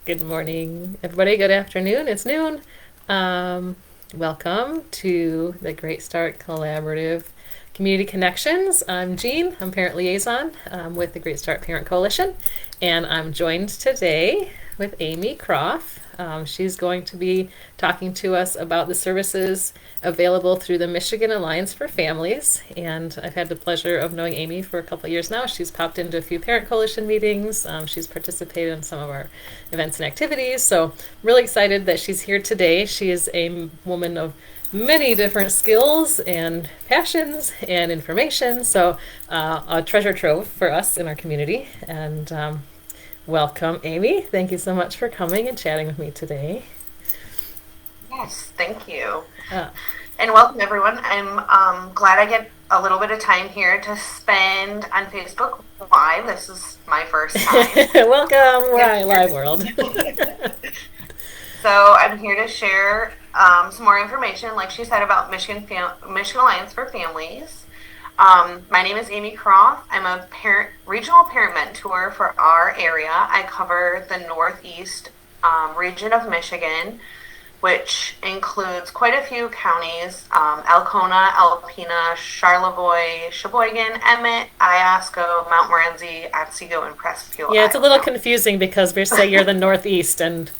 Good morning, everybody. Good afternoon. It's noon. Um, Welcome to the Great Start Collaborative Community Connections. I'm Jean. I'm parent liaison with the Great Start Parent Coalition, and I'm joined today with Amy Crof. She's going to be talking to us about the services available through the Michigan Alliance for Families. And I've had the pleasure of knowing Amy for a couple of years now. She's popped into a few Parent Coalition meetings. She's participated in some of our events and activities. So I'm really excited that she's here today. She is a woman of many different skills and passions and information. So a treasure trove for us in our community. And welcome, Amy. Thank you so much for coming and chatting with me today. Yes, thank you. Uh, And welcome everyone. I'm glad I get a little bit of time here to spend on Facebook Live. This is my first time. Welcome, Live World. So I'm here to share some more information, like she said, about Michigan Alliance for Families. My name is Amy Crof. I'm a regional parent mentor for our area. I cover the Northeast region of Michigan, which includes quite a few counties: Alcona, Alpena, Charlevoix, Sheboygan, Emmett, Iosco, Mount Morency, Otsego, and Crestview, Yeah, it's a little Iowa. confusing because we say you're the Northeast and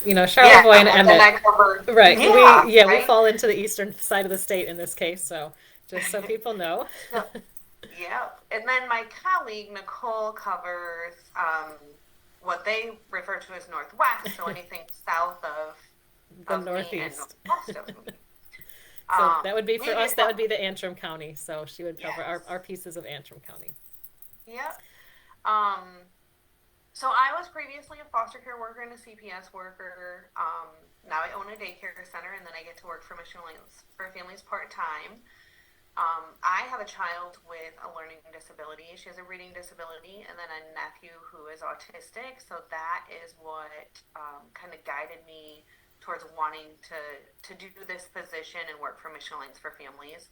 Yeah, Charlevoix and but then Emmett. I cover, Right. yeah, We right? fall into the eastern side of the state in this case, so just so people know. So, yeah. And then my colleague, Nicole, covers what they refer to as Northwest, so anything south The of me and Northeast. northwest of me. So that would be for Maybe a us, that would couple, be the Antrim County. So she would cover yes. our pieces of Antrim County. Yep. Um, So I was previously a foster care worker and a CPS worker. Now I own a daycare center, and then I get to work for Michigan Alliance for Families part time. I have a child with a learning disability. She has a reading disability, and then a nephew who is autistic. So that is what kind of guided me towards wanting to do this position and work for Michigan Alliance for Families.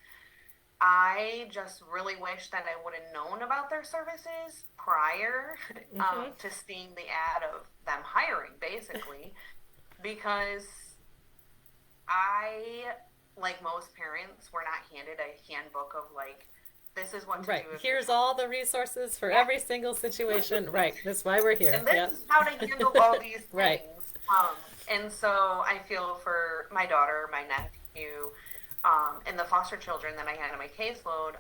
I just really wish that I would have known about their services prior Hmm. to seeing the ad of them hiring, basically, because I, like most parents, were not handed a handbook of like, this is what to Right. do if your Here's child. all the resources for Yeah, every single situation. Right. That's why we're here. and this Yep. is how to handle all these Right. things. And so I feel for my daughter, my nephew, and the foster children that I had in my caseload,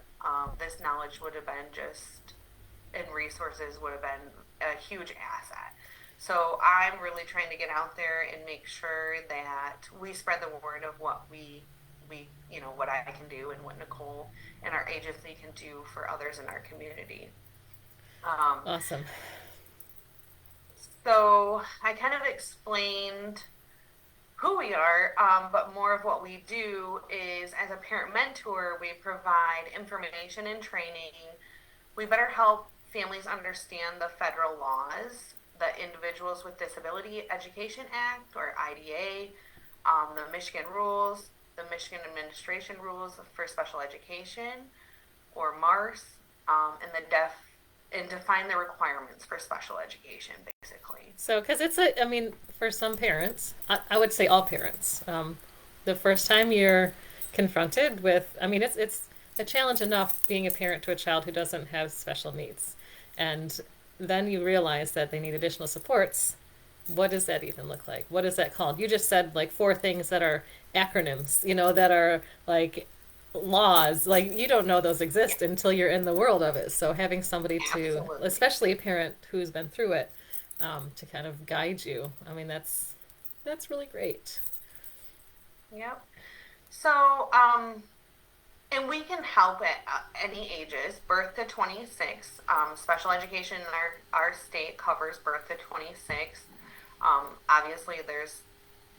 this knowledge would have been just, and resources would have been a huge asset. So I'm really trying to get out there and make sure that we spread the word of what what I can do and what Nicole and our agency can do for others in our community. Um, Awesome. so I kind of explained who we are, but more of what we do is, as a parent mentor, we provide information and training. We better help families understand the federal laws, the Individuals with Disability Education Act, or IDA, the Michigan rules, the Michigan Administration Rules for Special Education, or MARS, and the deaf, and define the requirements for special education, basically. So, because I mean, for some parents, I would say all parents, the first time you're confronted with, I mean, it's a challenge enough being a parent to a child who doesn't have special needs. And then you realize that they need additional supports. What does that even look like? What is that called? You just said like four things that are acronyms, that are like laws. Like you don't know those Yeah, exist until you're in the world of it. So having somebody to, absolutely. especially a parent who's been through it, to kind of guide you. I mean, that's really great. Yep. So, and we can help at any ages, birth to 26. Special education in our state covers birth to 26. Obviously, there's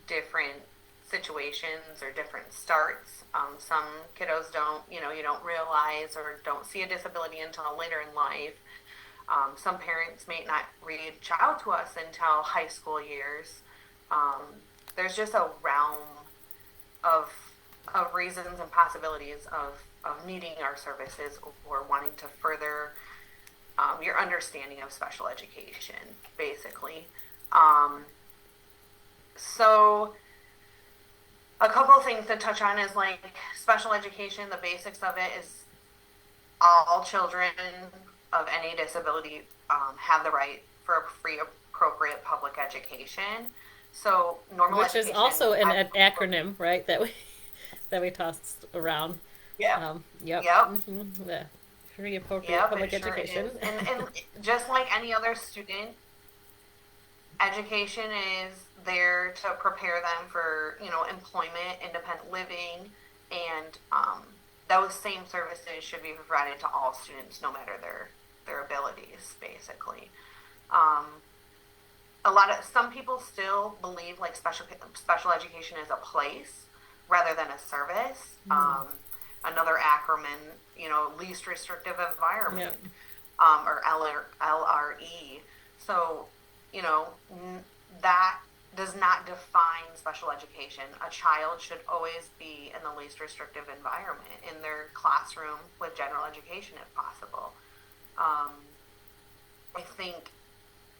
different situations or different starts. Some kiddos don't, you don't realize or don't see a disability until later in life. Some parents may not reach out to us until high school years. Um, there's just a realm of reasons and possibilities of needing our services or wanting to further your understanding of special education, basically. Um, so a couple of things to touch on is like special education. The basics of it is all children of any disability have the right for a free, appropriate public education. So normal Which is education, also an acronym, right? That we tossed around. yep, Yep. yep, Yeah. Free appropriate yep, it public sure education. is. And just like any other student, education is there to prepare them for, employment, independent living, and those same services should be provided to all students, no matter their abilities, basically. Um, some people still believe like special education is a place rather than a service. Another acronym, least restrictive environment, Yep. or LRE. So, you know, that does not define special education. A child should always be in the least restrictive environment in their classroom with general education if possible. Um, I think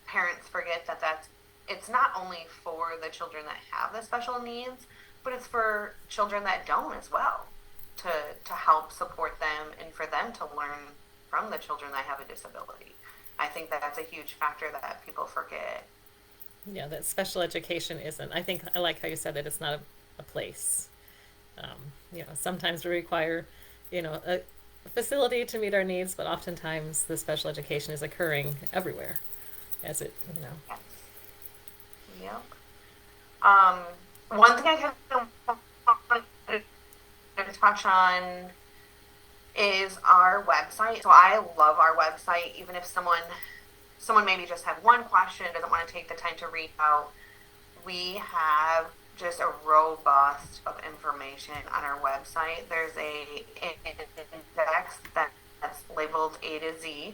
parents forget that it's not only for the children that have the special needs, but it's for children that don't as well, to help support them and for them to learn from the children that have a disability. I think that's a huge factor that people forget. Yeah, that special education isn't. I think I like how you said that it's not a place. Sometimes we require, a facility to meet our needs, but oftentimes the special education is occurring everywhere, as it, Yes. Yep. Um, One thing I kind of wanted to touch on is our website. So I love our website, even if someone maybe just had one question, doesn't want to take the time to reach out. We have just a robust of information on our website. There's a index that's labeled A to Z,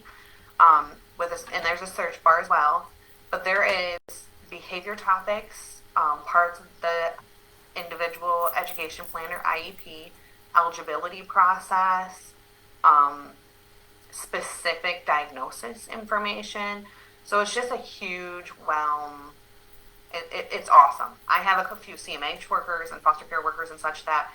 and there's a search bar as well. But there is behavior topics, parts of the individual education plan or IEP, eligibility process, um, specific diagnosis information. So it's just a huge realm. It's awesome. I have a few CMH workers and foster care workers and such that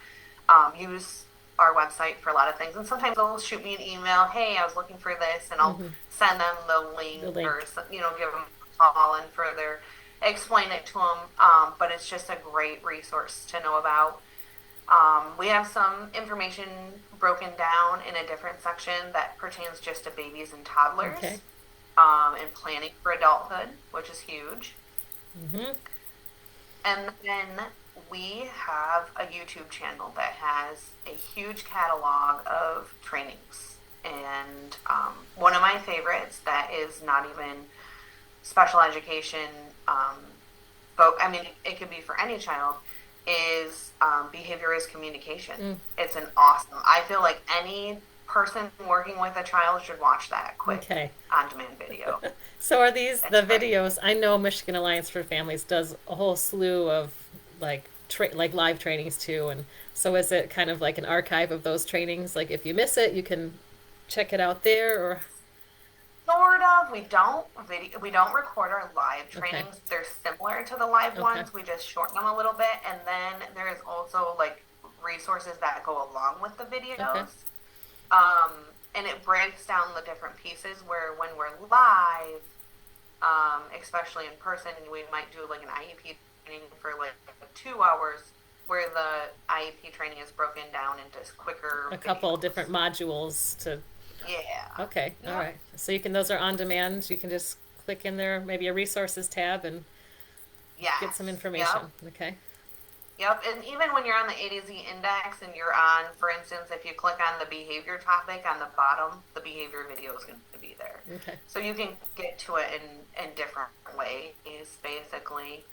use our website for a lot of things. And sometimes they'll shoot me an email, hey, I was looking for this, and I'll send them the link, the link. or, give them a call and further explain it to them. But it's just a great resource to know about. We have some information broken down in a different section that pertains just to babies and toddlers, Okay. and planning for adulthood, which is huge. Mm-hmm. And then we have a YouTube channel that has a huge catalog of trainings. And one of my favorites that is not even special education, but I mean, it could be for any child, is behavior is communication. It's an awesome, I feel like any person working with a child should watch that quick Okay. on demand video. So are these It's the great. videos? I know Michigan Alliance for Families does a whole slew of like live trainings too, and so is it kind of like an archive of those trainings? Like if you miss it, you can check it out there, or Sort of. We don't record our live okay, trainings. They're similar to the live okay, ones. We just shorten them a little bit, and then there is also like resources that go along with the okay, videos. Um, and it breaks down the different pieces where when we're live, especially in person, we might do like an IEP training for like 2 hours, where the IEP training is broken down into quicker a couple videos. different modules to. Yeah. Okay, all Yep. right. So you can those are on demand. You can just click in there, maybe a resources tab, and get some Yes. information. Yep. Okay. Yep, and even when you're on the A to Z index and you're on, for instance, if you click on the behavior topic on the bottom, the behavior video is going to be there. Okay. So you can get to it in different ways, basically.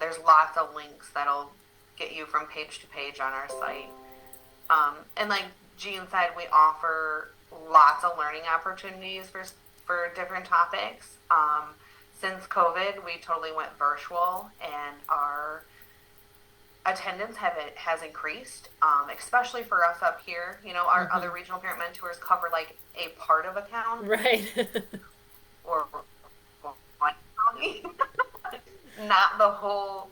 There's lots of links that'll get you from page to page on our site. And like Jean said, we offer lots of learning opportunities for different topics. Since COVID, we totally went virtual, and our attendance has increased, especially for us up here. Our other regional parent mentors cover like a part of a county Right. or one county. not the whole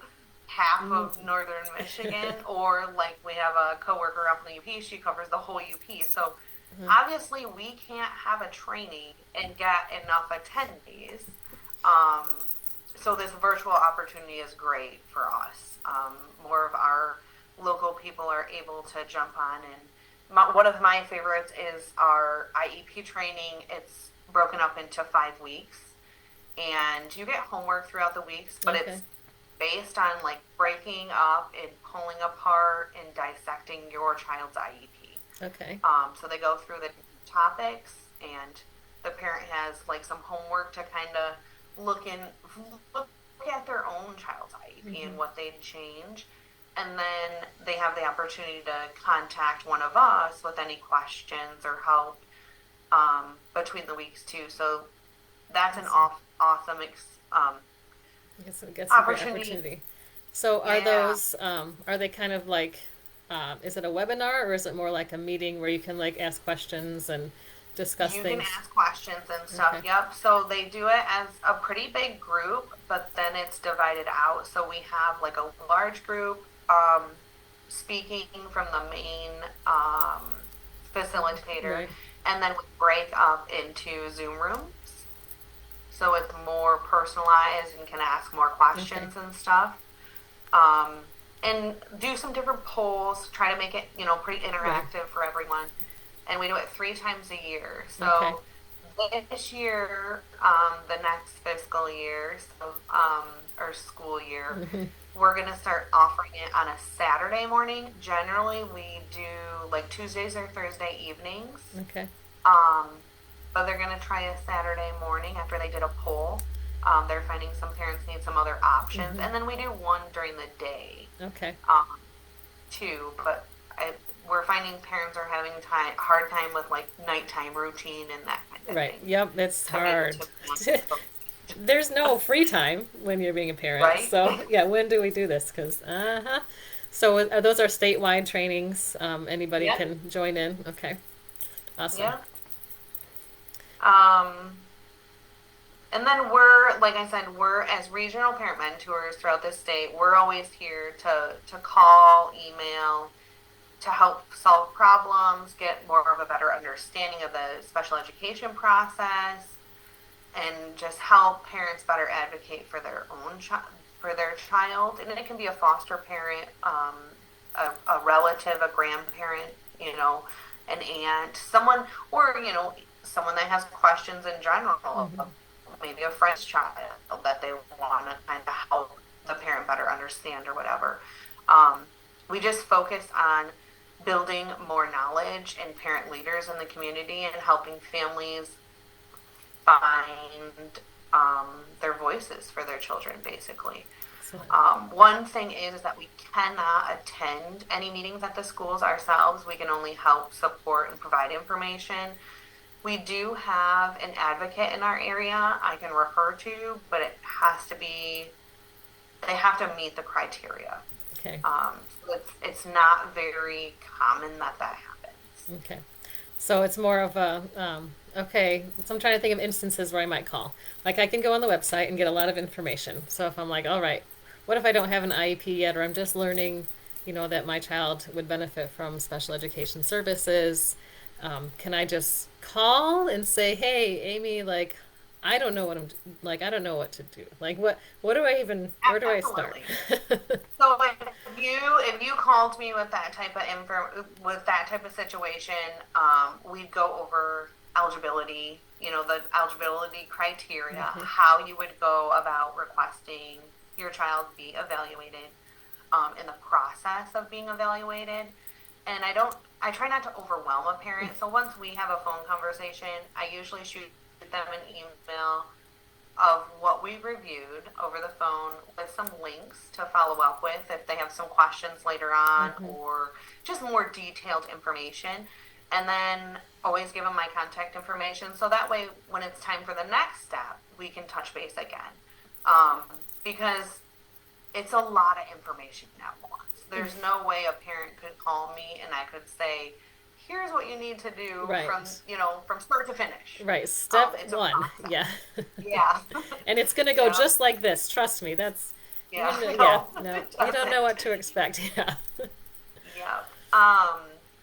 half Mm, of northern Michigan, or like we have a coworker up in the UP, she covers the whole UP. So uh, obviously we can't have a training and get enough attendees. Um, so this virtual opportunity is great for us. More of our local people are able to jump on, and one of my favorites is our IEP training. It's broken up into 5 weeks, and you get homework throughout the weeks, but okay. it's based on like breaking up and pulling apart and dissecting your child's IEP. Okay. So they go through the topics, and the parent has like some homework to kind of look at their own child's IEP Mm-hmm. and what they'd change. And then they have the opportunity to contact one of us with any questions or help between the weeks too. So that's an Awesome. awesome I guess it gets a great opportunity. opportunity. So Yeah, are they kind of like, is it a webinar or is it more like a meeting where you can like ask questions and discuss you can things? ask questions and stuff. Okay. Yep. So they do it as a pretty big group, but then it's divided out. So we have like a large group speaking from the main facilitator, Right. and then we break up into Zoom rooms. So it's more personalized and can ask more Okay. questions and stuff. Um, and do some different polls, try to make it, pretty Right. interactive for everyone. And we do it 3 times a year. Okay. So this year, the next fiscal year, so or school year, Hmm. we're gonna start offering it on a Saturday morning. Generally, we do like Tuesdays or Thursday evenings. Okay. Um, but they're gonna try a Saturday morning after they did a poll. They're finding some parents need some other options, Hmm. and then we do one during the day Okay. um, too. But we're finding parents are having hard time with like nighttime routine and that kind of Right. thing Yep. It's to make it hard. to one. There's no free time when you're being a parent. Right? So yeah, when do we do this? Because uh-huh. So those are statewide trainings. Anybody Yep. can join in. Okay. Awesome. Yeah. Um, and then like I said, we're as regional parent mentors throughout the state. We're always here to call, email, to help solve problems, get more of a better understanding of the special education process, and just help parents better advocate for their own for their child. And it can be a foster parent, a relative, a grandparent, an aunt, someone, or someone that has questions in general, Hmm. maybe a friend's child that they want to kind of help the parent better understand or whatever. Um, we just focus on building more knowledge and parent leaders in the community and helping families find their voices for their children, basically. Excellent. One thing is that we cannot attend any meetings at the schools ourselves. We can only help support and provide information. We do have an advocate in our area I can refer to, but they have to meet the criteria. Okay. So it's not very common that happens. Okay. So it's more of a okay. So I'm trying to think of instances where I might call. Like I can go on the website and get a lot of information. So if I'm like, all right, what if I don't have an IEP yet, or I'm just learning, that my child would benefit from special education services? Can I just call and say, hey, Amy, like, I don't know what I'm like. I don't know what to do. Like, what do I even? Where do I start? Absolutely. So if you called me with that type of with that type of situation, we'd go over eligibility, the eligibility criteria, Hmm. how you would go about requesting your child be evaluated, in the process of being evaluated. And I try not to overwhelm a parent. So once we have a phone conversation, I usually shoot them an email of what we reviewed over the phone with some links to follow up with if they have some questions later on Hmm. or just more detailed information. And then always give them my contact information so that way when it's time for the next step, we can touch base again. Um, because it's a lot of information at once. There's no way a parent could call me and I could say, here's what you need to do from, Right. from start to finish. Right. Step It's a one. process. Yeah. Yeah. And it's going to go Yeah. just like this. Trust me. That's Yeah, Yeah, no, no, it you don't know doesn't. what to expect. Yeah. Yep.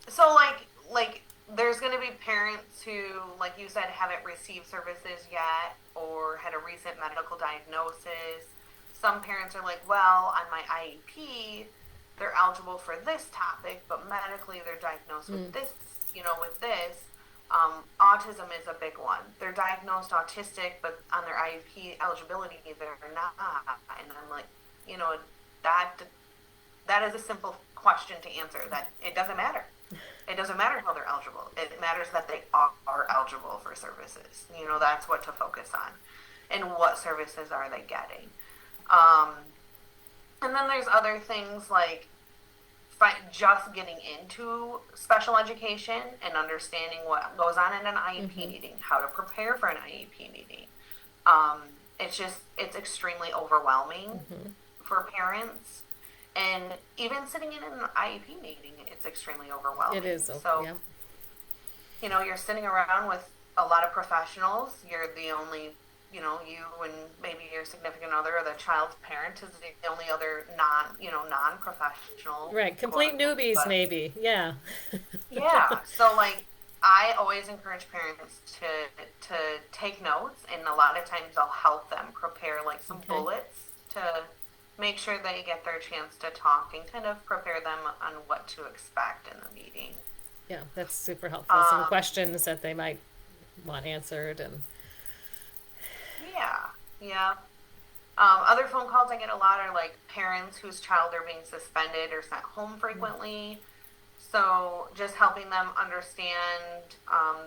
So like there's gonna be parents who, like you said, haven't received services yet or had a recent medical diagnosis. Some parents are like, well, on my IEP, they're eligible for this topic, but medically they're diagnosed with Mm, this, with this. Autism is a big one. They're diagnosed autistic, but on their IEP eligibility, they're not. And I'm like, you know, that that is a simple question to answer. That it doesn't matter. It doesn't matter how they're eligible. It matters that they are eligible for services. That's what to focus on, and what services are they getting. Um, and then there's other things like just getting into special education and understanding what goes on in an IEP mm-hmm. meeting, how to prepare for an IEP meeting. Um, it's extremely overwhelming Mm-hmm. for parents, and even sitting in an IEP meeting, it's extremely It overwhelming. is. Oh, So, yeah. you're sitting around with a lot of professionals. You're the only, you and maybe your significant other or the child's parent is the only other non-professional, Right. quote Complete unquote. newbies, But maybe. Yeah. yeah, so like I always encourage parents to take notes, and a lot of times I'll help them prepare like some Okay. bullets to make sure they get their chance to talk and kind of prepare them on what to expect in the meeting. Yeah, that's super helpful. Some Um, questions that they might want answered, and yeah, yeah. Other phone calls I get a lot are like parents whose child are being suspended or sent home frequently. So just helping them understand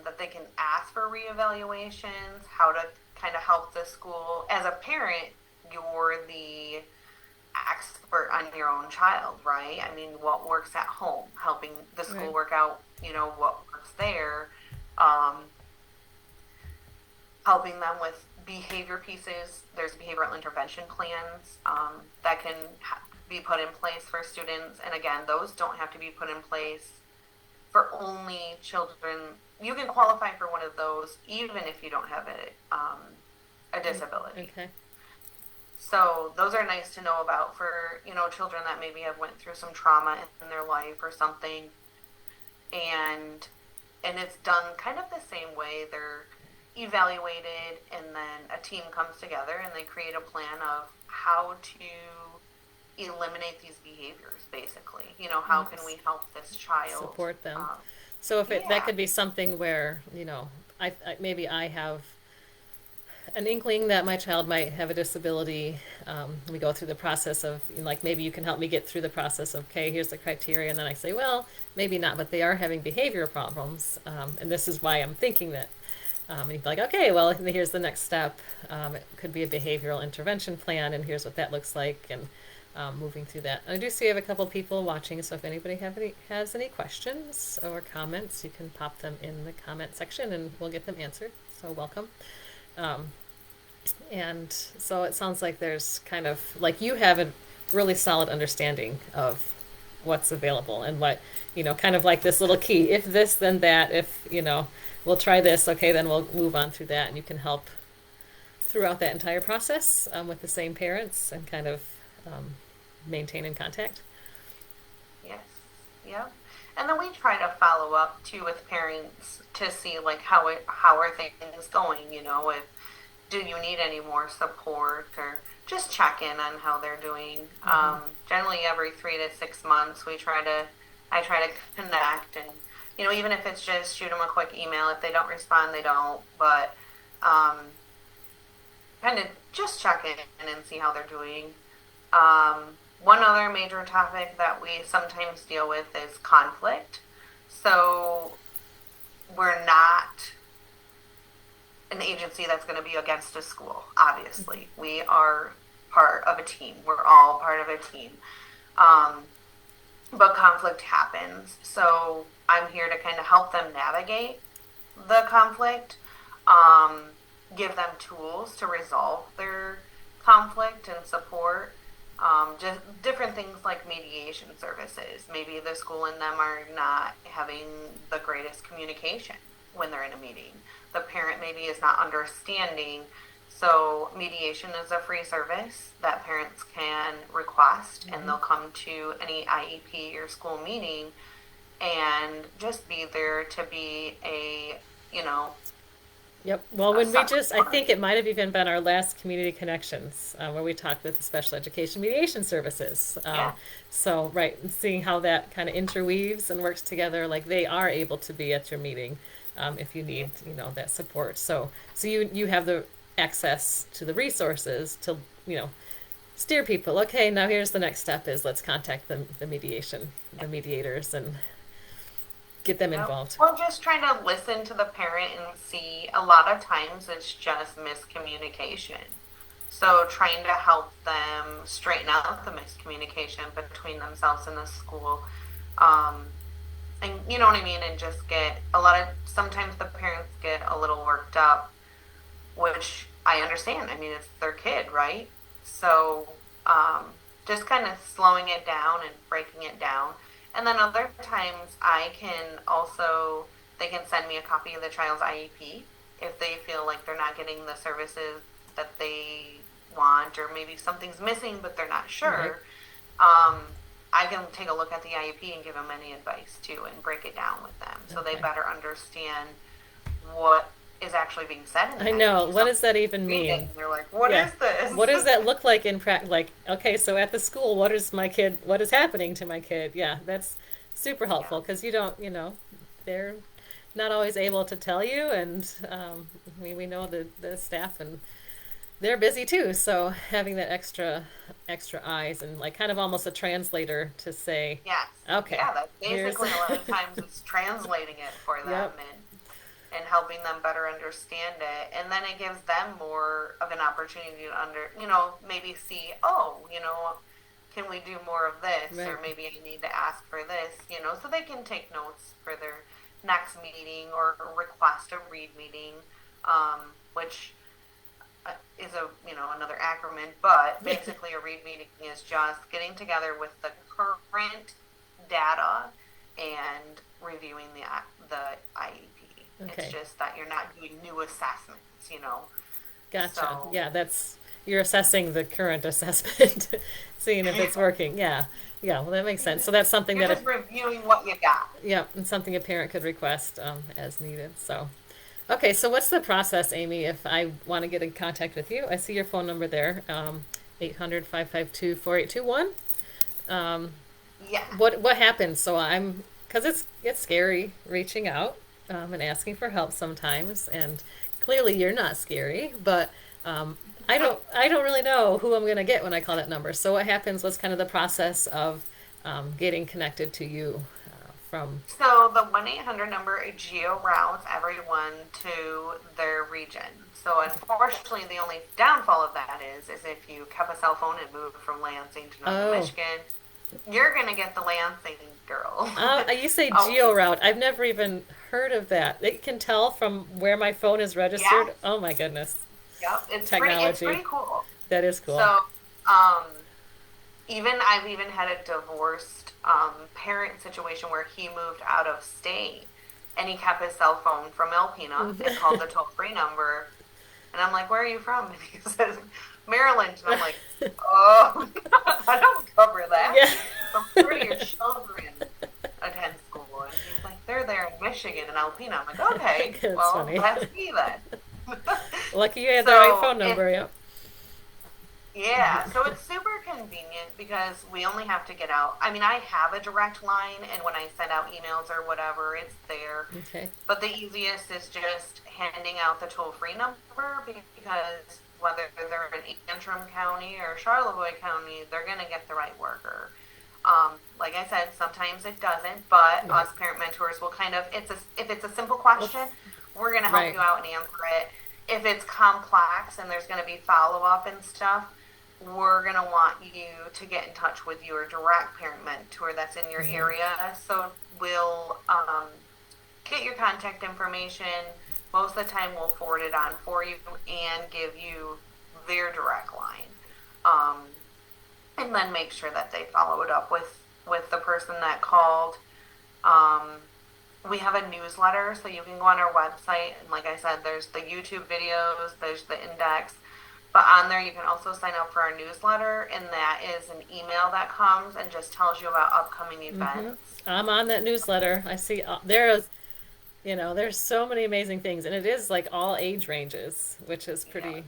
that they can ask for reevaluations, how to kind of help the school. As a parent, you're the expert on your own child, right? I mean, what works at home, helping the school right. work out, what works there. Um, Helping them with behavior pieces. There's behavioral intervention plans that can be put in place for students. And again, those don't have to be put in place for only children. You can qualify for one of those even if you don't have a disability. Okay. So those are nice to know about for children that maybe have went through some trauma in their life or something, and it's done kind of the same way. They're evaluated, and then a team comes together and they create a plan of how to eliminate these behaviors. Basically, how can Yes. we help this child? Support them. Um, So if it that yeah, could be something where maybe I have an inkling that my child might have a disability. We go through the process of like maybe you can help me get through the process of okay, here's the criteria, and then I say, well, maybe not, but they are having behavior problems, and this is why I'm thinking that. And you'd be like, okay, well, here's the next step. It could be a behavioral intervention plan, and here's what that looks like, and moving through that. I do see I have a couple people watching, so if anybody has any questions or comments, you can pop them in the comment section, and we'll get them answered. So welcome. Um, and so it sounds like there's kind of like you have a really solid understanding of what's available and what, kind of like this little key. If this, then that. If, we'll try this, okay, then we'll move on through that. And you can help throughout that entire process with the same parents and kind of um, maintain in contact. yes, yeah. And then we try to follow up too with parents to see like how are things going. If do you need any more support, or just check in on how they're doing. Mm-hmm. Generally, every 3 to 6 months, I try to connect, and even if it's just shoot them a quick email. If they don't respond, they don't. But um, kind of just check in and see how they're doing. One other major topic that we sometimes deal with is conflict. So we're not an agency that's going to be against a school. Obviously, we are part of a team. We're all part of a team. Um, but conflict happens. So I'm here to kind of help them navigate the conflict, um, give them tools to resolve their conflict and support. Just different things like mediation services. Maybe the school and them are not having the greatest communication when they're in a meeting. The parent maybe is not understanding So mediation is a free service that parents can request, and Hmm. they'll come to any IEP or school meeting and just be there to be a, you know, Yep. Well, a when we just, I think support. it might have even been our last community connections where we talked with the special education mediation services. Yeah. So, right, and seeing how that kind of interweaves and works together, like they are able to be at your meeting if you Yeah. need, that support. So you have the access to the resources to, you know, steer people. Okay, now here's the next step is let's contact the mediators, and get them Yep. involved. Well, just trying to listen to the parent and see a lot of times it's just miscommunication. So trying to help them straighten out the miscommunication between themselves and the school. Um, and you know what I mean? And just get a lot of, sometimes the parents get a little worked up, which I understand. I mean, it's their kid, right? So just kind of slowing it down and breaking it down. And then other times I can also, they can send me a copy of the child's IEP if they feel like they're not getting the services that they want, or maybe something's missing but they're not Right. sure. I can take a look at the IEP and give them any advice too and break it down with them so they Okay. better understand what is actually being said in the I know. IEP. What Some does that even read it mean? and they're like, "What Yeah. is this?" What does that look like in practice? Like, okay, so at the school, what is happening to my kid? Yeah, that's super Yeah, helpful because you don't, they're not always able to tell you. And we know the staff, and they're busy too. So having that extra eyes and like kind of almost a translator to say, yes, okay, yeah. That's here's, basically a lot of times it's translating it for them yep, and helping them better understand it, and then it gives them more of an opportunity to maybe see, oh, can we do more of this, right, or maybe I need to ask for this, so they can take notes for their next meeting or request a read meeting, which is another acronym, but basically a read meeting is just getting together with the current data and reviewing the IEP. It's okay. just that you're not doing new assessments. Gotcha. So Yeah, that's you're assessing the current assessment, seeing if it's working. Yeah. Yeah, well that makes sense. So that's something you're that just reviewing what you got. yeah, and something a parent could request as needed. So okay, so what's the process, Amy, if I want to get in contact with you? I see your phone number there, 800-552-4821. Um, Yeah. what happens? So I'm because it's scary reaching out and asking for help sometimes, and clearly you're not scary, but I don't really know who I'm gonna get when I call that number. So what happens? What's kind of the process of getting connected to you from? So the 1-800 number geo routes everyone to their region. So unfortunately, the only downfall of that is if you kept a cell phone and moved from Lansing to Northern Oh, Michigan, you're gonna get the Lansing girl. you say Oh, geo route. I've never even heard of that. It can tell from where my phone is yes, registered. Oh my goodness, yep. It's pretty technology. cool. That is cool. So um, I've even had a divorced parent situation where he moved out of state and he kept his cell phone from Alpena and called the toll free number. And I'm like, "Where are you from?" And he says, "Maryland." And I'm like, "Oh, I don't cover that. Yeah. I'm sure your children attend school." And he's like, "They're there in Michigan and Alpena." I'm like, "Okay, That's well, funny. that's me then." Lucky you had the right So phone number. Yep. yeah, so it's super convenient because we only have to get out. I mean, I have a direct line, and when I send out emails or whatever, it's there. Okay. But the easiest is just handing out the toll free number because whether they're in Antrim County or Charlevoix County, they're going to get the right worker. Like I said, sometimes it doesn't, but Right. us parent mentors will kind of, if it's a simple question, we're going to help Right. you out and answer it. If it's complex and there's going to be follow up and stuff, we're going to want you to get in touch with your direct parent mentor that's in your Hmm. area. So we'll get your contact information. Most of the time, we'll forward it on for you and give you their direct line. Um, and then make sure that they follow it up with the person that called. Um, we have a newsletter, so you can go on our website. And like I said, there's the YouTube videos, there's the index. But on there, you can also sign up for our newsletter, and that is an email that comes and just tells you about upcoming Mm-hmm. events. I'm on that newsletter. I see there's there's so many amazing things, and it is like all age ranges, which is Yeah. pretty.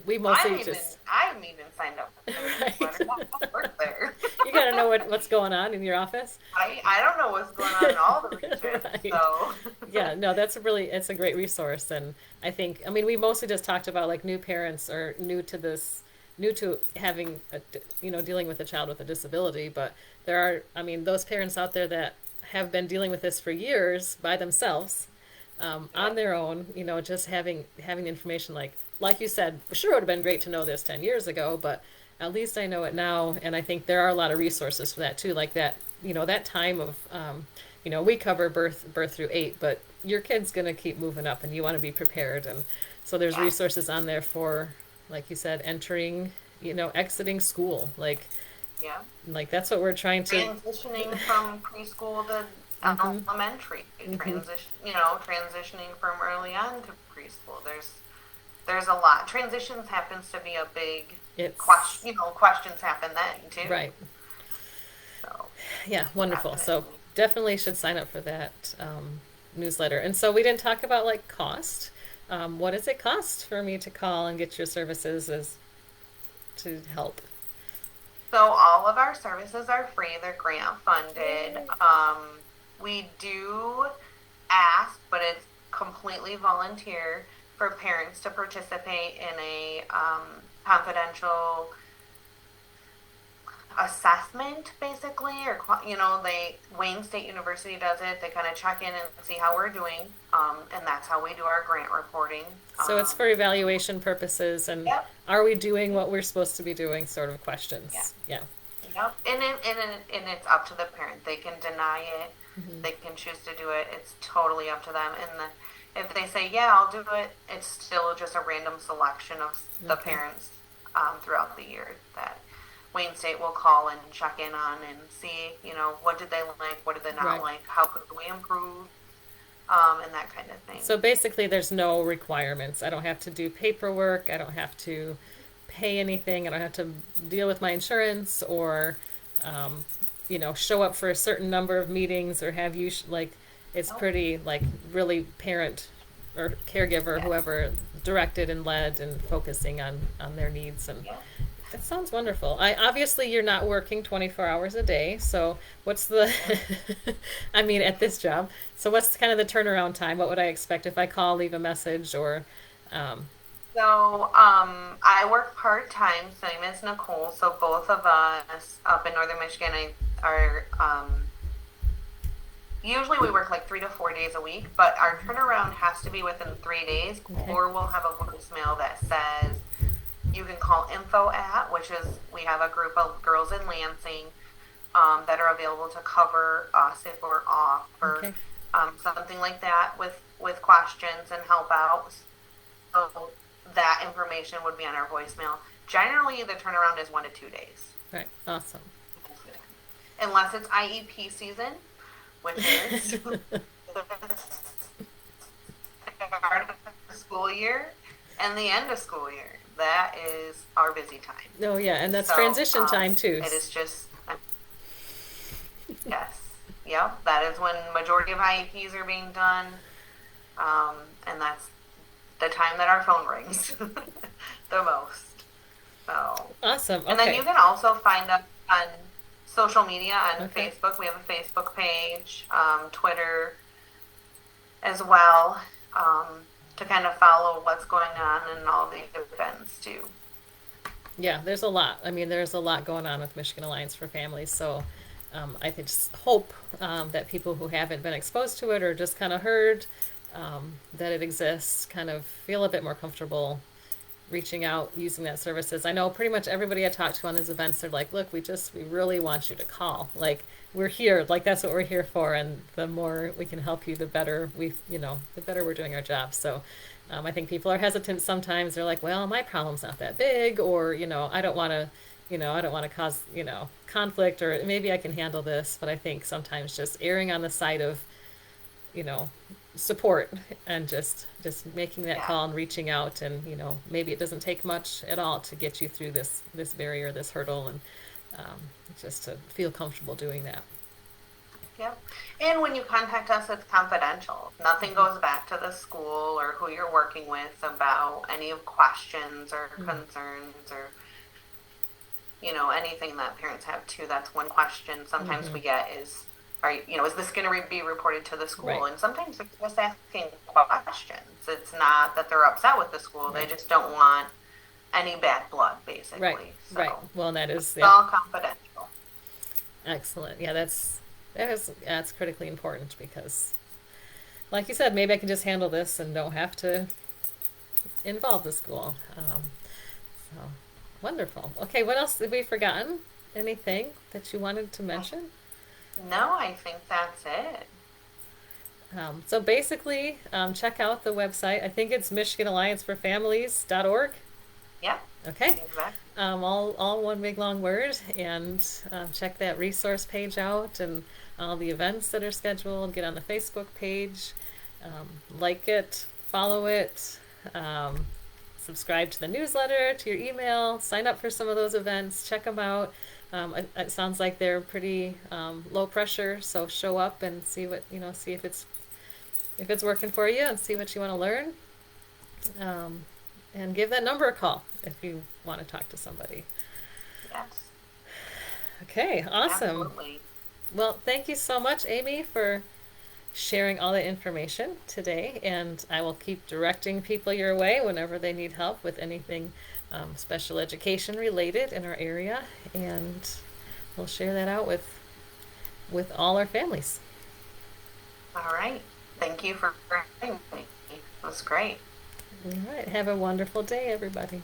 We mostly just I'm even signed up for the right. newsletter. I work there. You got to know what's going on in your office. I don't know what's going on in all the regions, Right. so Yeah, no, that's a really it's a great resource, and I mean we mostly just talked about like new parents or new to having dealing with a child with a disability, but there are those parents out there that have been dealing with this for years by themselves, yeah, on their own, just having the information like you said, sure it would have been great to know this 10 years ago, but at least I know it now, and I think there are a lot of resources for that too, like that, that time of, we cover birth through 8, but your kid's going to keep moving up and you want to be prepared. And so there's yeah, resources on there for, like you said, entering, exiting school. yeah. Like that's what we're trying to. Transitioning from preschool to Hmm. elementary, Hmm. transitioning from early on to preschool. There's a lot. Transitions happens to be a big It's question. Questions happen then too. right. So Yeah, wonderful. So definitely. definitely should sign up for that newsletter. And so we didn't talk about like cost. What does it cost for me to call and get your services as to help? So all of our services are free. They're grant funded. Yay. We do ask, but it's completely volunteer for parents to participate in a confidential assessment, basically, or they Wayne State University does it. They kind of check in and see how we're doing, and that's how we do our grant reporting. So it's for evaluation purposes and Yep. are we doing what we're supposed to be doing sort of Yeah. questions. Yeah. Yep. And it's up to the parent. They can deny it. Hmm. They can choose to do it. It's totally up to them. If they say, yeah, I'll do it, it's still just a random selection of the Okay. parents throughout the year that Wayne State will call and check in on and see, what did they like, what did they not Right. like, how could we improve, and that kind of thing. So basically there's no requirements. I don't have to do paperwork. I don't have to pay anything. I don't have to deal with my insurance or show up for a certain number of meetings or have you it's Nope. pretty like really parent or caregiver Yeah. whoever directed and led and focusing on their needs. And Yeah. that sounds wonderful. I obviously you're not working 24 hours a day, so what's the Yeah. I mean at this job, so what's kind of the turnaround time? What would I expect if I call, leave a message, or um So, I work part time, same as Nicole. So both of us up in Northern Michigan are usually we work like 3 to 4 days a week, but our turnaround has to be within 3 days, okay. or we'll have a voicemail that says you can call info at, which is we have a group of girls in Lansing that are available to cover us if we're off or Okay. something like that with questions and help out. So that information would be on our voicemail. Generally, the turnaround is 1 to 2 days, Right. Awesome. unless it's IEP season, which is the start of the school year and the end of school year. That is our busy time. Oh yeah, and that's So transition time too. it is just yes, yep. That is when majority of IEPs are being done, and that's the time that our phone rings the most. So, Awesome. and then you Okay. can also find us on social media on Okay. Facebook. We have a Facebook page, Twitter as well, to kind of follow what's going on and all the events too. Yeah, there's a lot. I mean, there's a lot going on with Michigan Alliance for Families. So just hope that people who haven't been exposed to it or just kind of heard that it exists kind of feel a bit more comfortable reaching out, using that services. I know pretty much everybody I talk to on these events, they're like, look, we really want you to call. Like, we're here. Like, that's what we're here for. And the more we can help you, the better the better we're doing our job. So I think people are hesitant sometimes. They're like, well, my problem's not that big, or, I don't want to cause, conflict, or maybe I can handle this. But I think sometimes just erring on the side of you know, support and just making that Yeah. call and reaching out, and maybe it doesn't take much at all to get you through this barrier, this hurdle, and um, just to feel comfortable doing that. Yep. And when you contact us, it's confidential. Nothing goes back to the school or who you're working with about any of questions or Mm. concerns or, anything that parents have too. That's one question sometimes Mm-hmm. we get is, is this going to be reported to the school? Right, And sometimes it's just asking questions. It's not that they're upset with the school. They right, just don't want any bad blood, right, basically. right. So Well, that it's is, yeah, all confidential. excellent. Yeah, that's critically important because, like you said, maybe I can just handle this and don't have to involve the school. So wonderful. Okay, what else have we forgotten? Anything that you wanted to mention? No, I think that's it. So basically, check out the website. I think it's MichiganAllianceForFamilies.org. Yep, Okay. exactly. All one big long word, and check that resource page out and all the events that are scheduled. Get on the Facebook page, like it, follow it, subscribe to the newsletter, to your email, sign up for some of those events, check them out. It sounds like they're pretty low pressure, so show up and see what see if it's working for you, and see what you want to learn. Um, and give that number a call if you want to talk to somebody. Yes, Okay, awesome. absolutely. Well, thank you so much, Amy, for sharing all that information today. And I will keep directing people your way whenever they need help with anything special education related in our area. And we'll share that out with all our families. All right. Thank you for having me. It was great. All right. Have a wonderful day, everybody.